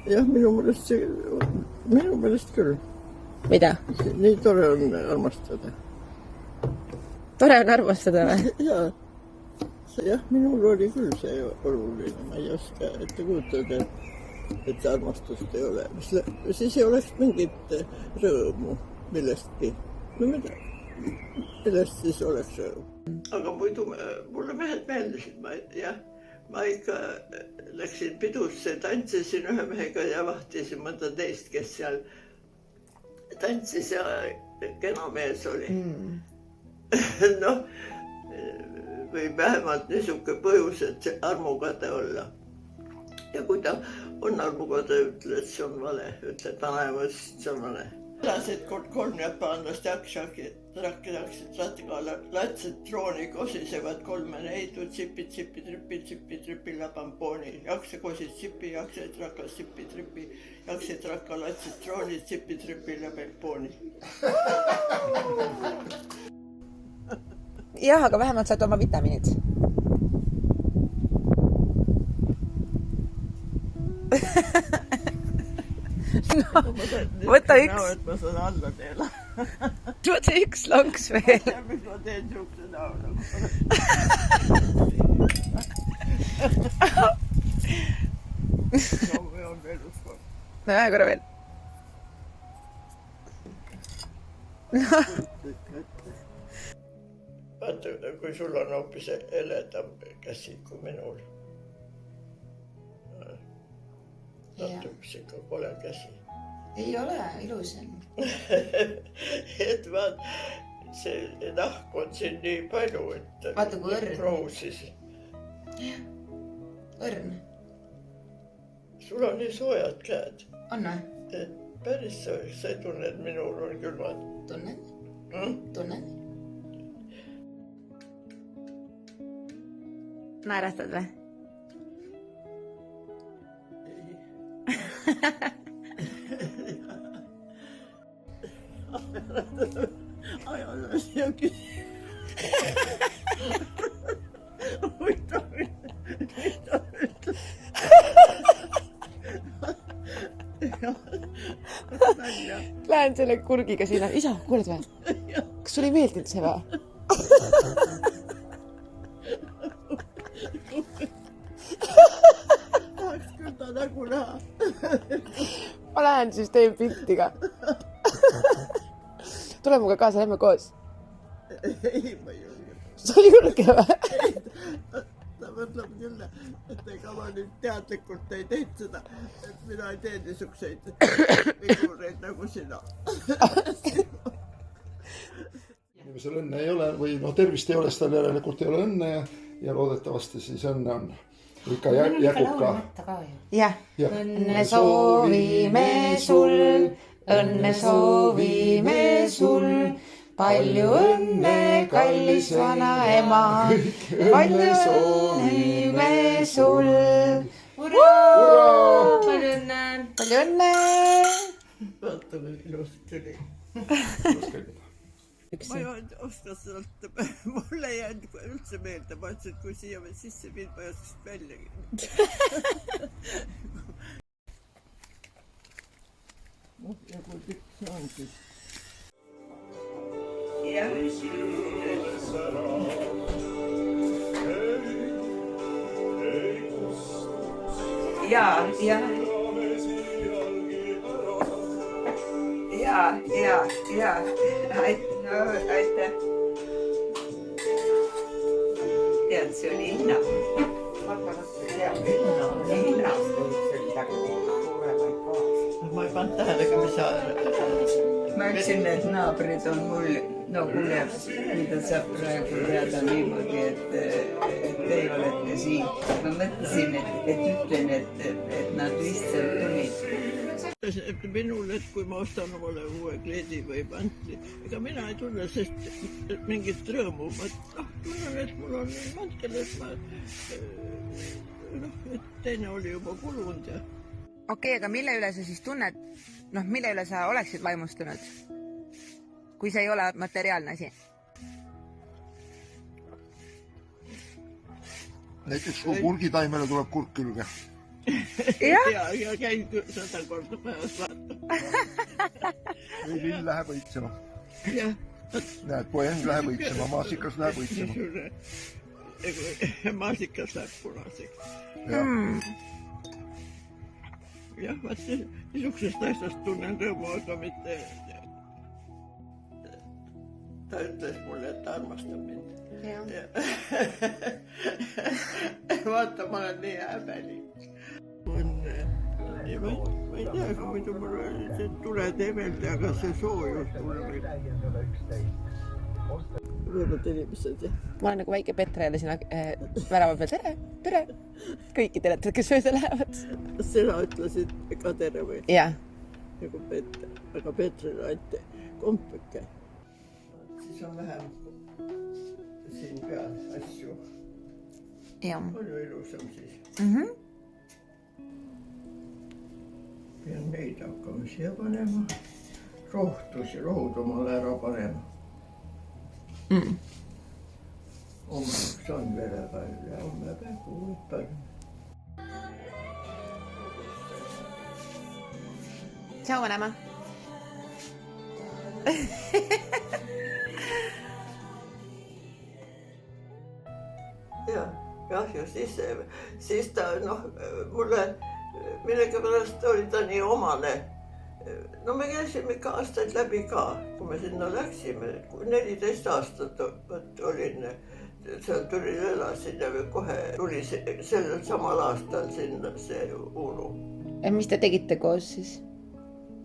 jah, minu meelest küll. Mida? Nii tore on armastada. Tore on armastada või? Jah, minul oli küll see oluline. Ma ei oska ette kujutada, et armastust ei ole. Siis ei oleks mingit rõõmu millestki. No mida? Millest siis oleks rõõm? Aga muidu mulle mehed meeldisid. Ma ikka läksin pidusse, tantsisin ühe mehega ja vahtisin mõnda teist, kes seal tantsis ja kena mees oli. Noh, või vähemalt niisugune põhjus, et see armukade olla. Ja kui ta on armukade, ütled, see on vale. Ütled, vanaemas, see on vale. Elasid kolm japanlast jakšakid, läksid ratikaala, lätsid trooni, kosisevad kolme neidu, tsipi, lapampooni. Jakse kosid tsipi, jakse trakas, tsipi, jakse traka, lätsid trooni, tsipi, lapampooni. Jah, aga vähemalt saad oma vitamiinid. No, võta üks. Et ma saan alla teela. Võta üks lonks veel. Mis ma teen siukse näo nagu. No, või on veel üks kord. No, ühe korra veel. Vaata, kui sul on hoopis heledam käsi kui minul. Natuks ikka kole käsi. Ei ole, ilus on. Et vaat, see nahk on siin nii palju, et vaata kui õrn. Prousis. Õrn. Sul on nii soojad käed. On või? Päris soojad, sa ei tunne, et minul on külmad. Tunnen? Tunnen? Naerastad või? Ai, siia küsi. Lähen selle kurgiga sinna. Isa, kuuled või? Kas sul ei meeldinud see või? Tahaks küll ta nägu näha. Ma lähen siis teen pilti ka. Tule muga kaasa, lähme koos. Ei, ma ei julge. Sa ei julge või? Ta mõtleb küll, et ega ma nüüd teadlikult ei teinud seda, et mina ei tee niisuguseid figureid nagu sina. Inimesel õnne ei ole või tervist ei ole, tal järelikult ei ole õnne ja loodetavasti siis õnne on. Ikka jagub ka. Jah. Õnne soovime sul, õnne soovime sul. Palju õnne, kallis vanaema. Palju soovime sul. Urraa! Palju õnne! Palju õnne! Vaata, kui ilus tuli. Ma ei oska sealt, mulle ei jäänud üldse meelde, ma ütlesin, et kui siia sisse mind, ma ei oskast väljagi. Ja kui pikk see on siis? Ja. Aitäh. Tead, see oli Inna. Inna. Ma ei pannud tähelega, mis sa... Ma ütlesin, et naabrid on mul, no kuule, mida sa praegu teada niimoodi, et teie olete siin. Ma mõtlesin, et ütlen, et nad lihtsalt tulid. Minul, et kui ma ostan omale uue kleedi või mantli, ega mina ei tunne sest mingit rõõmu. Ma tunnen, et mul on mantel, et ma... et teine oli juba kulunud ja... Okei, aga mille üle sa siis tunned, mille üle sa oleksid vaimustunud, kui see ei ole materiaalne asi? Näiteks kui kurgitaimele tuleb kurk külge. Ja käin 100 korda päevas vaatama. või Lill läheb võitsema. Jah. Näed, poeng läheb võitsema, maasikas läheb võitsema. Maasikas läheb punaseks. Jah, vaat niisugusest asjast tunnen rõõmu, aga mitte... Ta ütles mulle, et ta armastab mind. Vaata, ma olen nii häbelik. Ma ei tea, aga muidu mul oli see tuletebelde, aga see soojus tuleb. Rõõmad inimesed, jah. Ma olen nagu väike Petra jälle sinna värava peal. Tere! Kõikidele, kes mööda lähevad. Sina ütlesid ka tere või? Jah. Nagu Petra. Aga Petrile anti kompike. Siis on vähem siin peal asju. Jah. Palju ilusam siis. Pean neid hakkama siia panema. Rohud omale ära panema. Hommikuks on verepäev ja homme peab uued päev. Tšau, vanaema. Jah, ja siis ta mulle millegipärast oli ta nii omane. No me käisime ikka aastaid läbi ka, kui me sinna läksime, 14 aastat olin seal Türil elasin ja kohe tuli sellel samal aastal sinna see Uunu. Mis te tegite koos siis?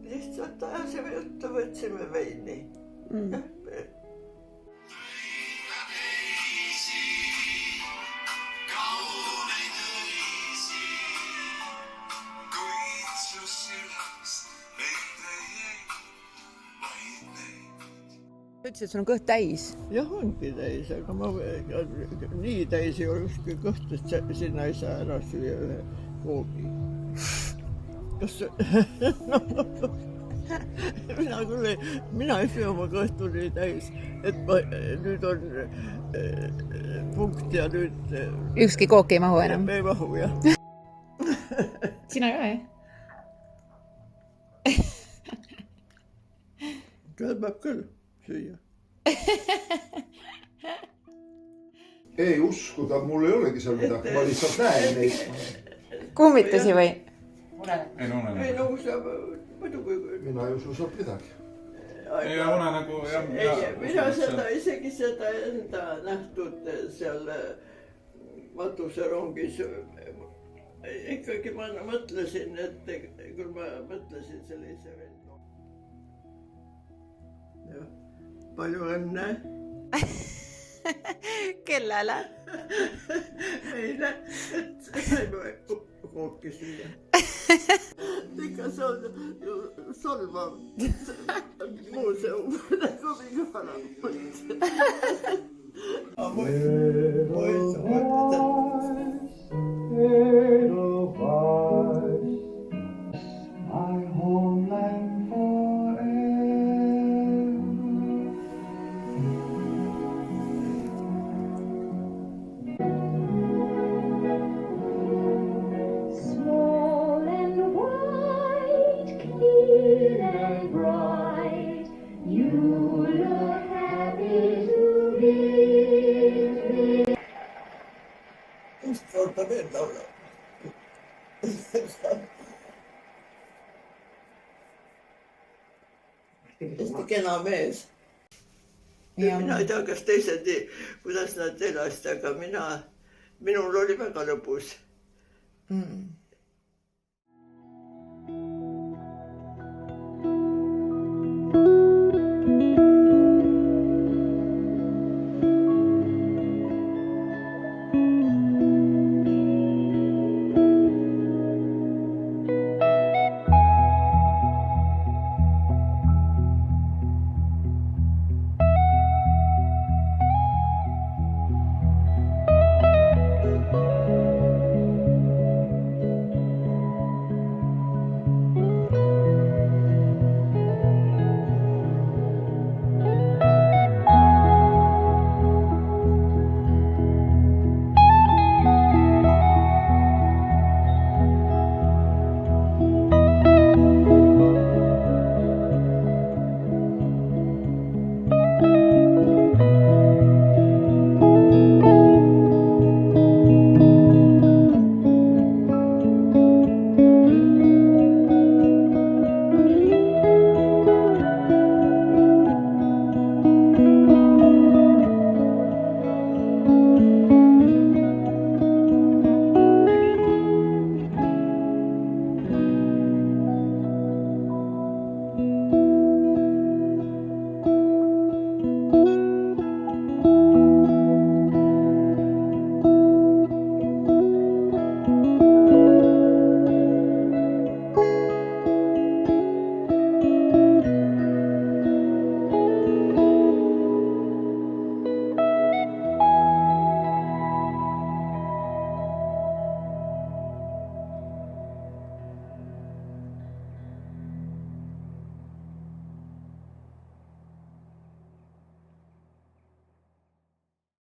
Lihtsalt ajasime juttu, võtsime veini. Sa ütlesid, et sul on kõht täis. Jah, ongi täis, aga ma nii täis ei ole ükski kõht, et sinna ei saa ära süüa ühe koogi. Kas mina ei süü oma kõhtu nii täis, et nüüd on punkt ja nüüd... Ükski kook ei mahu enam. Ei mahu, jah. Sina ka, jah? Kõlbab küll süüa. Ei uskuda, mul ei olegi seal midagi, ma lihtsalt näen neid. Kummitusi või? Ei, no sa muidugi... Mina ei usu sealt midagi. Ei, unenägu, jah. Mina isegi seda enda nähtud seal matuserongis. Ikkagi ma mõtlesin, et küll ma mõtlesin sellise veel. Jah, palju õnne. Kellele? Meile, et saime kooki süüa. Ikka see on solvav muuseum, nagu mingi vana mõte. Korda veel laula. Hästi kena mees. Mina ei tea, kas teised, kuidas nad elasid, aga minul oli väga lõbus.